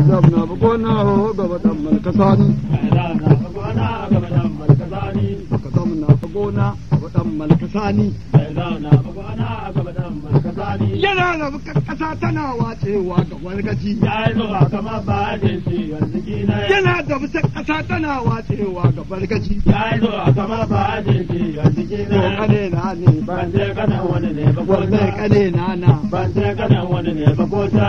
zamna bugona ho gaba dan malkasani ka zamna bugona gaba dan malkasani yana da kasa tana wacewa ga wargaji yana da bisa kasa tana wacewa ga bargaji to kane na ne ban je kana wani ne ba ko kane na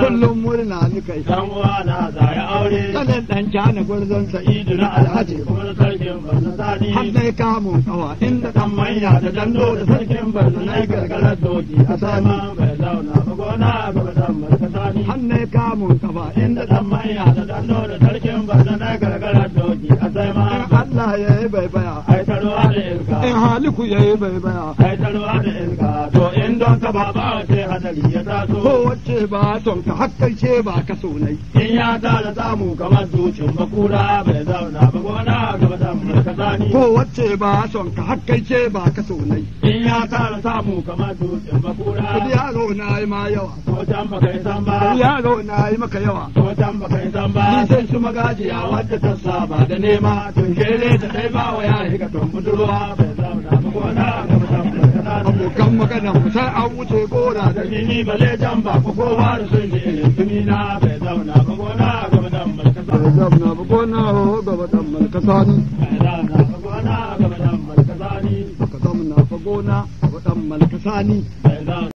kullum murna ni kai dan uwa na za ya aure kanen dan jana gurzon sa'idu na alhaji kuma sarkin barna sani har dai kamun kawa inda dan manya da dando da sarkin barna na gargarar doki a sama bai zauna ba gona gaba dan barka sani har dai kamun kawa inda dan manya da dando da sarkin barna na gargarar doki a sama Allah ya yi bai baya ai taruwa da irka in haliku ya yi bai baya ai taruwa da irka to in don ka ba ba ce hadari ya taso ko wacce ba son ka hakkar ce ba ka so nai in ya tara samu kamar zucin bakura bai zauna ba gona gaba dan barka sani ko wacce ba son ka hakkar ce ba ka so nai in ya tara samu kamar zucin bakura kudi yaro na yi ma yawa ko can ba kai san ba yaro na yi maka yawa ko can ba kai san ba ni sai su magajiya wadda ta saba da nema tun kere ta dai ba wa yare ga tun budurwa bai zauna ba gona gaba dan barka sani abokan magana mu sai an wuce gora da da ni bale jan ba ko kowa da sun ji irin tumina bai zauna ba gona gaba dan barka sani zamna bugona ho gaba dan malkasani bai zauna ba gona gaba dan barka sani ka zamna bugona gaba dan malkasani bai zauna